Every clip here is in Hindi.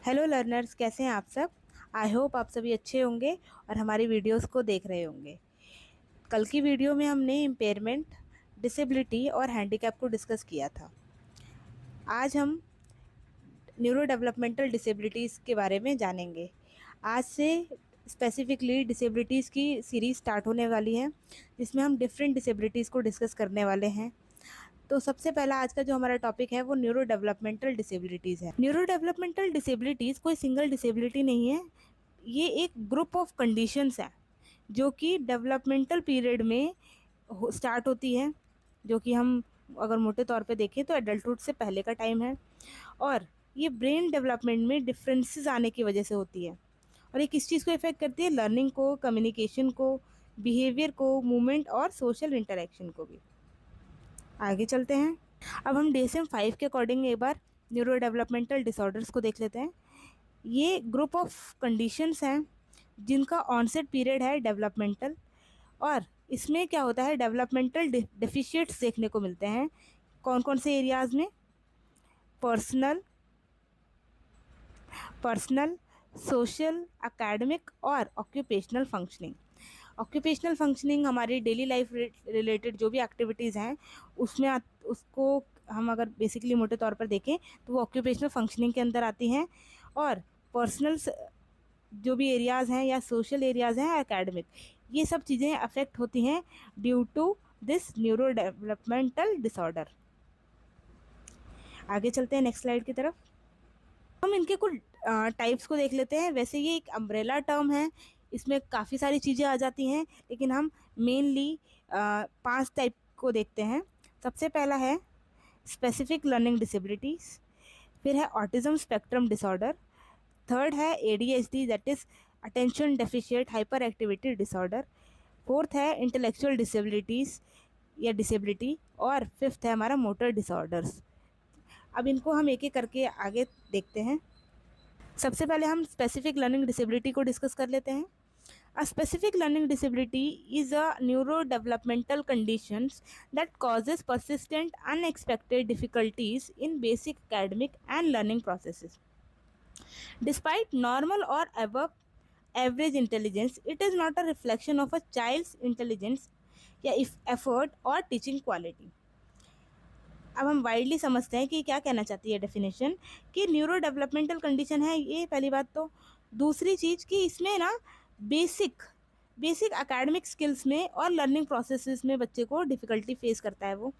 हेलो लर्नर्स, कैसे हैं आप सब। आई होप आप सभी अच्छे होंगे और हमारी वीडियोस को देख रहे होंगे। कल की वीडियो में हमने इम्पेयरमेंट, डिसेबिलिटी और हैंडीकैप को डिस्कस किया था। आज हम न्यूरो डेवलपमेंटल डिसेबिलिटीज़ के बारे में जानेंगे। आज से स्पेसिफिकली डिसेबिलिटीज़ की सीरीज़ स्टार्ट होने वाली है, जिसमें हम डिफरेंट डिसेबिलिटीज़ को डिस्कस करने वाले हैं। तो सबसे पहला आज का जो हमारा टॉपिक है वो न्यूरो डेवलपमेंटल डिसेबिलिटीज़ है। न्यूरो डेवलपमेंटल डिसेबिलिटीज़ कोई सिंगल डिसेबिलिटी नहीं है, ये एक ग्रुप ऑफ कंडीशंस है जो कि डेवलपमेंटल पीरियड में स्टार्ट होती है, जो कि हम अगर मोटे तौर पे देखें तो एडल्टहुड से पहले का टाइम है। और ये ब्रेन डेवलपमेंट में डिफरेंसेस आने की वजह से होती है। और ये किस चीज़ को इफेक्ट करती है? लर्निंग को, कम्युनिकेशन को, बिहेवियर को, मूवमेंट और सोशल इंटरेक्शन को भी। आगे चलते हैं। अब हम DSM-5 के अकॉर्डिंग एक बार न्यूरो डेवलपमेंटल डिसऑर्डर्स को देख लेते हैं। ये ग्रुप ऑफ कंडीशंस हैं जिनका ऑनसेट पीरियड है डेवलपमेंटल, और इसमें क्या होता है, डेवलपमेंटल डेफिशिएट्स देखने को मिलते हैं। कौन कौन से एरियाज़ में? पर्सनल, सोशल, एकेडमिक और ऑक्यूपेशनल फंक्शनिंग। ऑक्यूपेशनल फंक्शनिंग हमारी डेली लाइफ रिलेटेड जो भी एक्टिविटीज़ हैं उसमें उसको हम अगर बेसिकली मोटे तौर पर देखें तो वो ऑक्यूपेशनल फंक्शनिंग के अंदर आती हैं। और पर्सनल जो भी एरियाज़ हैं या सोशल एरियाज़ हैं, एकेडमिक, ये सब चीज़ें अफेक्ट होती हैं due to this neuro developmental disorder. आगे चलते हैं नेक्स्ट स्लाइड की तरफ। हम इनके कुछ टाइप्स को देख लेते हैं। वैसे ये एक अम्ब्रेला टर्म है, इसमें काफ़ी सारी चीज़ें आ जाती हैं, लेकिन हम मेनली 5 टाइप को देखते हैं। सबसे पहला है स्पेसिफिक लर्निंग डिसेबिलिटीज़, फिर है ऑटिज़म स्पेक्ट्रम डिसऑर्डर, थर्ड है ADHD that is attention deficit hyper activity disorder, fourth है इंटेलेक्चुअल डिसेबिलिटीज़ या डिसेबिलिटी, और फिफ्थ है हमारा मोटर डिसऑर्डर्स। अब इनको हम एक एक करके आगे देखते हैं। सबसे पहले हम स्पेसिफिक लर्निंग डिसेबिलिटी को डिस्कस कर लेते हैं। A specific learning disability is a neurodevelopmental condition that causes persistent, unexpected difficulties in basic academic and learning processes. Despite normal or above average intelligence, it is not a reflection of a child's intelligence या effort or teaching quality. अब हम वाइडली समझते हैं कि क्या कहना चाहती है डेफिनेशन, कि न्यूरो डेवलपमेंटल कंडीशन है ये पहली बात। तो दूसरी चीज़ कि इसमें ना बेसिक एकेडमिक स्किल्स में और लर्निंग प्रोसेसेस में बच्चे को डिफ़िकल्टी फेस करता है वो,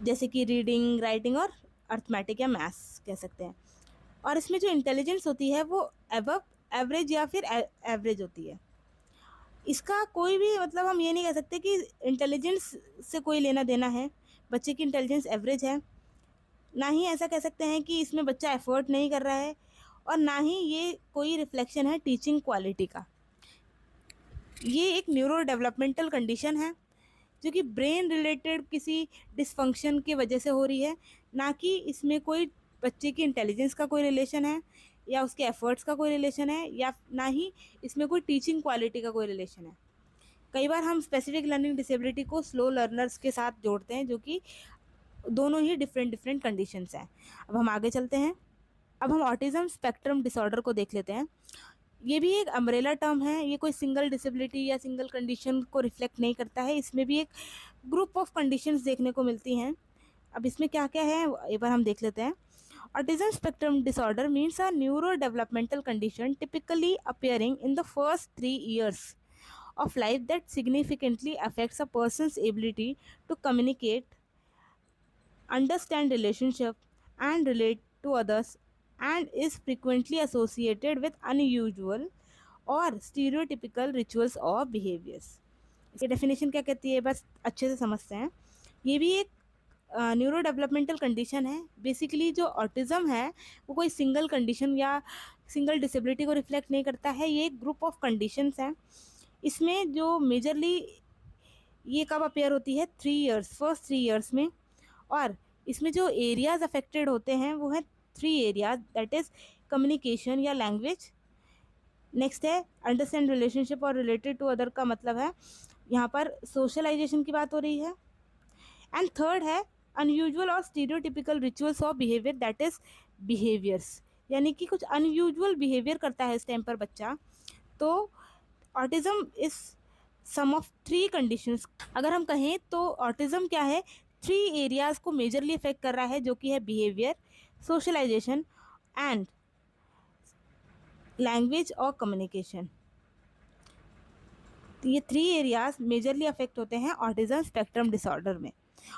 जैसे कि रीडिंग, राइटिंग और अर्थमेटिक या मैथ्स कह सकते हैं। और इसमें जो इंटेलिजेंस होती है वो अबव एवरेज या फिर एवरेज होती है। इसका कोई भी मतलब हम ये नहीं कह सकते कि इंटेलिजेंस से कोई लेना देना है, बच्चे की इंटेलिजेंस एवरेज है। ना ही ऐसा कह सकते हैं कि इसमें बच्चा एफर्ट नहीं कर रहा है, और ना ही ये कोई रिफ्लेक्शन है टीचिंग क्वालिटी का। ये एक न्यूरो डेवलपमेंटल कंडीशन है जो कि ब्रेन रिलेटेड किसी डिसफंक्शन की वजह से हो रही है, ना कि इसमें कोई बच्चे की इंटेलिजेंस का कोई रिलेशन है या उसके एफर्ट्स का कोई रिलेशन है, या ना ही इसमें कोई टीचिंग क्वालिटी का कोई रिलेशन है। कई बार हम स्पेसिफिक लर्निंग डिसेबिलिटी को स्लो लर्नर्स के साथ जोड़ते हैं, जो कि दोनों ही डिफरेंट कंडीशंस हैं। अब हम आगे चलते हैं। अब हम ऑटिज़म स्पेक्ट्रम डिसऑर्डर को देख लेते हैं। ये भी एक अम्ब्रेला टर्म है, ये कोई सिंगल डिसेबिलिटी या सिंगल कंडीशन को रिफ्लेक्ट नहीं करता है। इसमें भी एक ग्रुप ऑफ कंडीशंस देखने को मिलती हैं। अब इसमें क्या क्या है एक बार हम देख लेते हैं। Autism spectrum disorder means a neuro developmental condition typically appearing in the first 3 years of life that significantly affects a person's ability to communicate, understand relationship and relate to others, and is frequently associated with unusual or stereotypical rituals or behaviors. इसकी डेफिनेशन क्या कहती है, बस अच्छे से समझते हैं। ये भी एक न्यूरो डेवलपमेंटल कंडीशन है। बेसिकली जो ऑटिज़म है वो कोई सिंगल कंडीशन या सिंगल डिसेबिलिटी को रिफ्लेक्ट नहीं करता है, ये एक ग्रुप ऑफ कंडीशंस हैं। इसमें जो मेजरली ये कब अपेयर होती है? 3 years, फर्स्ट 3 years में। और इसमें जो एरियाज़ अफेक्टेड होते हैं वो है 3 एरियाज, दैट इज़ कम्युनिकेशन या लैंग्वेज, नेक्स्ट है अंडरस्टैंड रिलेशनशिप और रिलेटेड टू अदर, का मतलब है यहाँ पर सोशलाइजेशन की बात हो रही है, एंड थर्ड है अनयूजुअल और stereotypical rituals of behaviour, that is behaviours, यानी कि कुछ अनयूजुअल बिहेवियर करता है इस टाइम पर बच्चा। तो autism is sum of three conditions. अगर हम कहें तो ऑटिज्म क्या है, थ्री एरियाज को मेजरली इफेक्ट कर रहा है, जो कि है बिहेवियर, सोशलाइजेशन एंड लैंग्वेज और कम्युनिकेशन। तो ये थ्री एरियाज मेजरली अफेक्ट होते हैं ऑटिज्म स्पेक्ट्रम डिसऑर्डर में,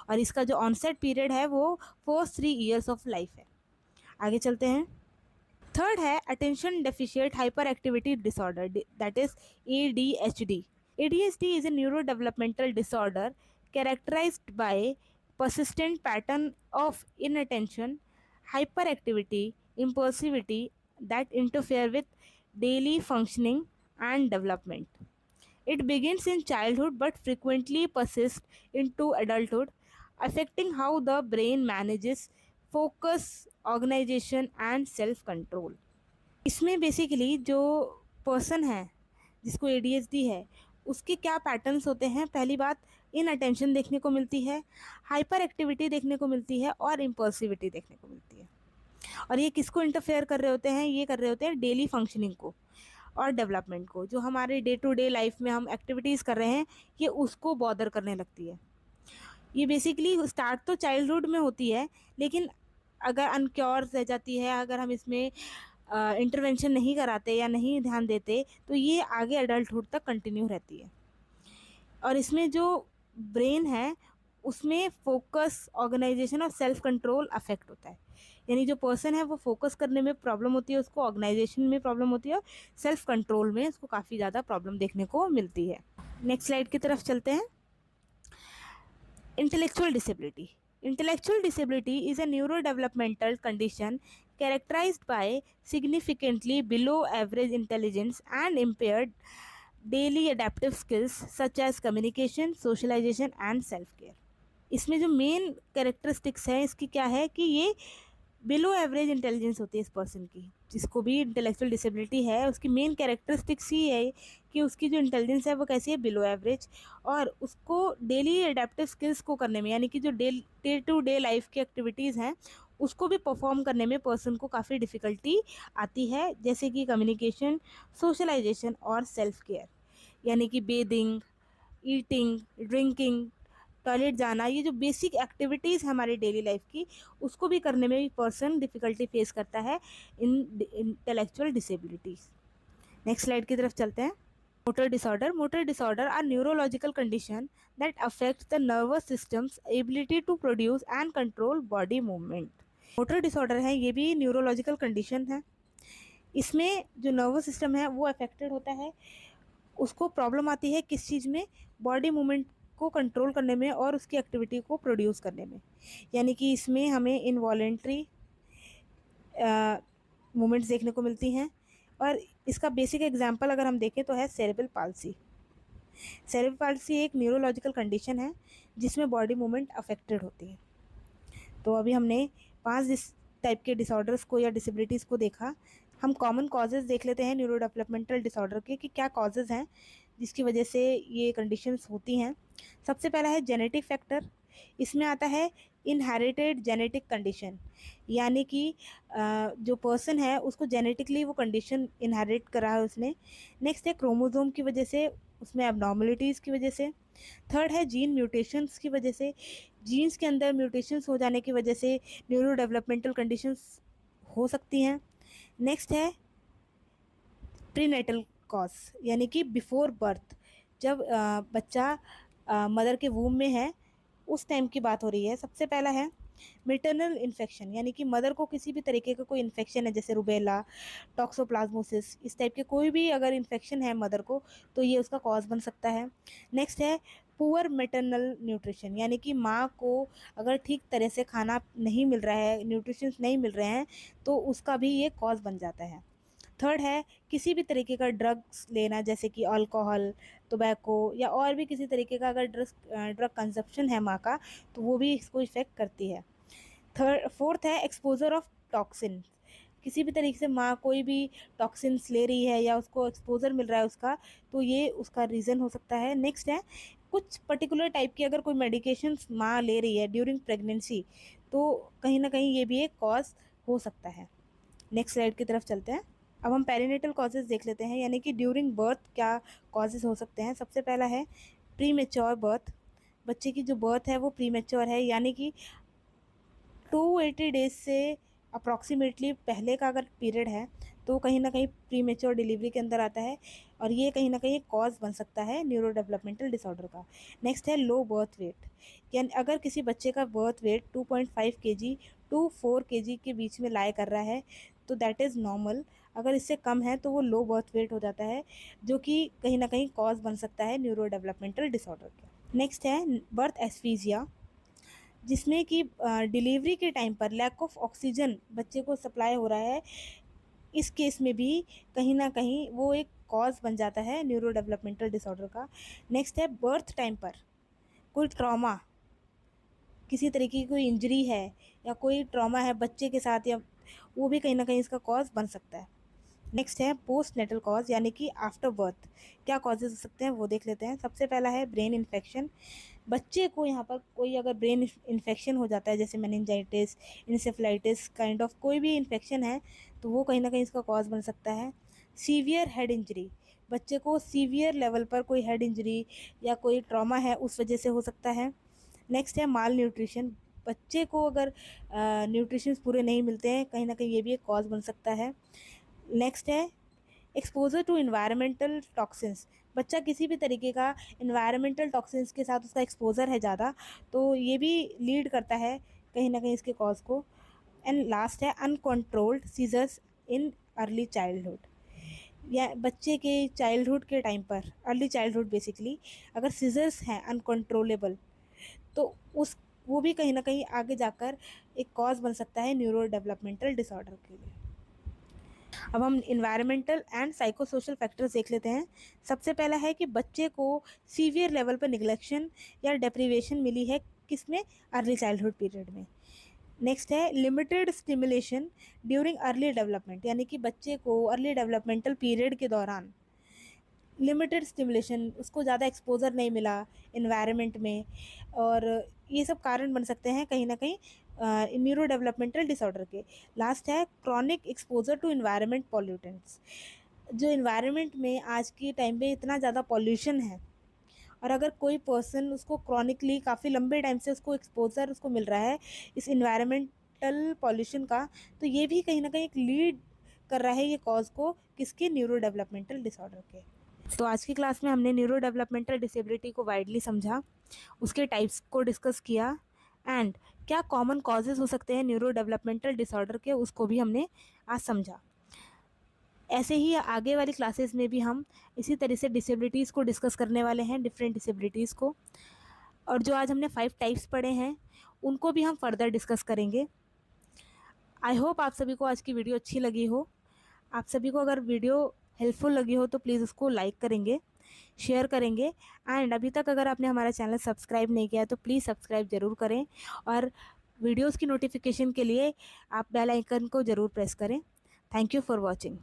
और इसका जो ऑनसेट पीरियड है वो फर्स्ट 3 years ऑफ लाइफ है। आगे चलते हैं। थर्ड है attention deficit hyper activity disorder, that is ADHD. ADHD is a neurodevelopmental disorder characterized by persistent pattern of inattention, hyperactivity, impulsivity that interfere with daily functioning and development. It begins in childhood but frequently persists into adulthood, affecting how the brain manages focus, organization, and self control. इसमें बेसिकली जो पर्सन है जिसको ADHD है, उसके क्या पैटर्न्स होते हैं। पहली बात, इन अटेंशन देखने को मिलती है, हाइपर एक्टिविटी देखने को मिलती है, और इम्पल्सिविटी देखने को मिलती है। और ये किसको इंटरफेयर कर रहे होते हैं, ये कर रहे होते हैं डेली फंक्शनिंग को और डेवलपमेंट को। जो हमारे डे टू डे लाइफ में हम एक्टिविटीज़ कर रहे हैं, ये उसको बॉदर करने लगती है। ये बेसिकली स्टार्ट तो चाइल्डहुड में होती है, लेकिन अगर अनक्योर रह जाती है, अगर हम इसमें इंटरवेंशन नहीं कराते या नहीं ध्यान देते, तो ये आगे एडल्टहुड तक कंटिन्यू रहती है। और इसमें जो ब्रेन है उसमें फोकस, ऑर्गेनाइजेशन और सेल्फ कंट्रोल अफेक्ट होता है। यानी जो पर्सन है वो फोकस करने में प्रॉब्लम होती है, उसको ऑर्गेनाइजेशन में प्रॉब्लम होती है, और सेल्फ कंट्रोल में उसको काफ़ी ज़्यादा प्रॉब्लम देखने को मिलती है। नेक्स्ट स्लाइड की तरफ चलते हैं। Intellectual disability. Intellectual disability is a neurodevelopmental condition characterized by significantly below average intelligence and impaired daily adaptive skills such as communication, socialization and self-care. इसमें जो मेन कैरेक्टरिस्टिक्स है इसकी क्या है कि ये बिलो एवरेज इंटेलिजेंस होती है इस पर्सन की। जिसको भी इंटेलेक्चुअल डिसेबिलिटी है उसकी मेन कैरेक्टरिस्टिक्स ही है कि उसकी जो इंटेलिजेंस है वो कैसी है, बिलो एवरेज, और उसको डेली एडेप्टिव स्किल्स को करने में, यानी कि जो डे टू डे लाइफ की एक्टिविटीज़ हैं उसको भी परफॉर्म करने में पर्सन को काफ़ी डिफ़िकल्टी आती है, जैसे कि कम्युनिकेशन, सोशलाइजेशन और सेल्फ केयर। यानी कि बेदिंग, ईटिंग, ड्रिंकिंग, टॉयलेट जाना, ये जो बेसिक एक्टिविटीज़ है हमारी डेली लाइफ की, उसको भी करने में भी पर्सन डिफ़िकल्टी फेस करता है in intellectual disabilities. Next slide की तरफ चलते हैं। Motor disorder. Motor disorder are neurological condition that affect the nervous systems ability to produce and control body movement. Motor disorder है, ये भी न्यूरोलॉजिकल कंडीशन है। इसमें जो नर्वस सिस्टम है वो अफेक्टेड होता है, उसको प्रॉब्लम आती है किस चीज़ में, बॉडी मूवमेंट को कंट्रोल करने में और उसकी एक्टिविटी को प्रोड्यूस करने में। यानी कि इसमें हमें इनवॉलेंट्री मूवमेंट्स देखने को मिलती हैं, और इसका बेसिक एग्जांपल अगर हम देखें तो है सेरेब्रल पाल्सी। सेरेब्रल पाल्सी एक न्यूरोलॉजिकल कंडीशन है जिसमें बॉडी मूवमेंट अफेक्टेड होती है। तो अभी हमने 5 टाइप के डिसऑर्डर्स को या डिसेबिलिटीज़ को देखा। हम कॉमन कॉजेज़ देख लेते हैं न्यूरो डेवलपमेंटल डिसऑर्डर के, कि क्या कॉजेज़ हैं जिसकी वजह से ये कंडीशंस होती हैं। सबसे पहला है जेनेटिक फैक्टर। इसमें आता है इनहेरिटेड जेनेटिक कंडीशन, यानी कि जो पर्सन है उसको जेनेटिकली वो कंडीशन इनहेरिट करा है उसने। नेक्स्ट है क्रोमोसोम की वजह से, उसमें एबनॉर्मलिटीज़ की वजह से। थर्ड है जीन म्यूटेशंस की वजह से, जीन्स के अंदर म्यूटेशंस हो जाने की वजह से न्यूरो डेवलपमेंटल कंडीशंस हो सकती हैं। नेक्स्ट है प्रीनेटल कॉज, यानी कि बिफोर बर्थ, जब बच्चा मदर के वूम में है उस टाइम की बात हो रही है। सबसे पहला है मेटरनल इन्फेक्शन, यानी कि मदर को किसी भी तरीके का कोई इन्फेक्शन है, जैसे रुबेला, टॉक्सोप्लाज्मोसिस, इस टाइप के कोई भी अगर इन्फेक्शन है मदर को, तो ये उसका कॉज बन सकता है। नेक्स्ट है पुअर मेटरनल न्यूट्रिशन, यानी कि माँ को अगर ठीक तरह से खाना नहीं मिल रहा है, न्यूट्रिशंस नहीं मिल रहे हैं, तो उसका भी ये कॉज बन जाता है। थर्ड है किसी भी तरीके का ड्रग्स लेना, जैसे कि अल्कोहल, टोबैको, या और भी किसी तरीके का अगर ड्रग कंजप्शन है माँ का, तो वो भी इसको इफ़ेक्ट करती है। फोर्थ है एक्सपोजर ऑफ टॉक्सिन, किसी भी तरीके से माँ कोई भी टॉक्सिन्स ले रही है या उसको एक्सपोजर मिल रहा है उसका, तो ये उसका रीज़न हो सकता है। नेक्स्ट है कुछ पर्टिकुलर टाइप की अगर कोई मेडिकेशंस माँ ले रही है ड्यूरिंग प्रेगनेंसी, तो कहीं ना कहीं ये भी एक कॉज हो सकता है। नेक्स्ट स्लाइड की तरफ चलते हैं। अब हम पेरिनेटल कॉजेज़ देख लेते हैं, यानी कि ड्यूरिंग बर्थ क्या कॉजेज़ हो सकते हैं। सबसे पहला है प्री मेच्योर बर्थ। बच्चे की जो बर्थ है वो प्री मेच्योर है, यानी कि 280 डेज से अप्रॉक्सीमेटली पहले का अगर पीरियड है तो कहीं ना कहीं प्री मेच्योर डिलीवरी के अंदर आता है, और ये कहीं ना कहीं कॉज बन सकता है न्यूरो डेवलपमेंटल डिसऑर्डर का। नेक्स्ट है लो बर्थ वेट, यानी अगर किसी बच्चे का birth weight 2.5 kg to 4 kg के बीच में लाई कर रहा है तो दैट इज़ नॉर्मल। अगर इससे कम है तो वो लो बर्थ वेट हो जाता है, जो कि कहीं ना कहीं कॉज बन सकता है न्यूरो डेवलपमेंटल डिसऑर्डर का। नेक्स्ट है बर्थ एस्फीजिया, जिसमें कि डिलीवरी के टाइम पर लैक ऑफ ऑक्सीजन बच्चे को सप्लाई हो रहा है। इस केस में भी कहीं ना कहीं वो एक कॉज बन जाता है न्यूरो डेवलपमेंटल डिसऑर्डर का। नेक्स्ट है बर्थ टाइम पर कोई ट्रॉमा, किसी तरीके की कोई इंजरी है या कोई ट्रॉमा है बच्चे के साथ, या वो भी कहीं ना कहीं इसका कॉज बन सकता है। नेक्स्ट है पोस्ट नेटल कॉज, यानी कि आफ्टर बर्थ क्या कॉजेज हो सकते हैं वो देख लेते हैं। सबसे पहला है ब्रेन इन्फेक्शन। बच्चे को यहाँ पर कोई अगर ब्रेन इन्फेक्शन हो जाता है, जैसे मेनिंजाइटिस, इंसेफ्लाइटिस काइंड ऑफ कोई भी इन्फेक्शन है, तो वो कहीं ना कहीं इसका कॉज बन सकता है। सीवियर हेड इंजरी, बच्चे को सीवियर लेवल पर कोई हेड इंजरी या कोई ट्रॉमा है उस वजह से हो सकता है। नेक्स्ट है माल न्यूट्रिशन, बच्चे को अगर न्यूट्रिशन पूरे नहीं मिलते हैं, कहीं ना कहीं ये भी एक कॉज बन सकता है। नेक्स्ट है एक्सपोजर टू इन्वायरमेंटल टॉक्सिन्स, बच्चा किसी भी तरीके का इन्वायरमेंटल टॉक्सिन्स के साथ उसका एक्सपोजर है ज़्यादा, तो ये भी लीड करता है कहीं ना कहीं इसके कॉज को। एंड लास्ट है uncontrolled seizures in early childhood, या बच्चे के चाइल्डहुड के टाइम पर, अर्ली चाइल्डहुड बेसिकली अगर सीजर्स हैं अनकंट्रोलेबल, तो उस वो भी कहीं ना कहीं आगे जाकर एक कॉज बन सकता है न्यूरो डेवलपमेंटल डिसऑर्डर के लिए। अब हम इन्वायरमेंटल एंड साइकोसोशल फैक्टर्स देख लेते हैं। सबसे पहला है कि बच्चे को सीवियर लेवल पर निग्लेक्शन या डेप्रीवेशन मिली है, किसमें, अर्ली चाइल्डहुड पीरियड में। नेक्स्ट है limited stimulation during early development, यानी कि बच्चे को अर्ली डेवलपमेंटल पीरियड के दौरान लिमिटेड स्टिमुलेशन, उसको ज़्यादा एक्सपोजर नहीं मिला इन्वायरमेंट में, और ये सब कारण बन सकते हैं कहीं ना कहीं न्यूरो डेवलपमेंटल डिसऑर्डर के। लास्ट है chronic exposure to environment pollutants, जो इन्वायरमेंट में आज के टाइम पे इतना ज़्यादा पॉल्यूशन है, और अगर कोई पर्सन उसको क्रॉनिकली काफ़ी लंबे टाइम से उसको एक्सपोजर उसको मिल रहा है इस इन्वायरमेंटल पॉल्यूशन का, तो ये भी कहीं ना कहीं एक लीड कर रहा है ये कॉज को, किसके, न्यूरो डेवलपमेंटल डिसऑर्डर के। तो आज की क्लास में हमने न्यूरो डेवलपमेंटल डिसेबिलिटी को वाइडली समझा, उसके टाइप्स को डिस्कस किया, एंड क्या कॉमन कॉजेज़ हो सकते हैं न्यूरो डेवलपमेंटल डिसऑर्डर के, उसको भी हमने आज समझा। ऐसे ही आगे वाली क्लासेस में भी हम इसी तरह से डिसेबिलिटीज़ को डिस्कस करने वाले हैं, डिफरेंट डिसेबिलिटीज़ को, और जो आज हमने 5 टाइप्स पढ़े हैं उनको भी हम फर्दर डिस्कस करेंगे। आई होप आप सभी को आज की वीडियो अच्छी लगी हो। आप सभी को अगर वीडियो हेल्पफुल लगी हो तो प्लीज़ उसको लाइक करेंगे, शेयर करेंगे, एंड अभी तक अगर आपने हमारा चैनल सब्सक्राइब नहीं किया है तो प्लीज़ सब्सक्राइब ज़रूर करें, और वीडियोस की नोटिफिकेशन के लिए आप बेल आइकन को ज़रूर प्रेस करें। Thank you for watching.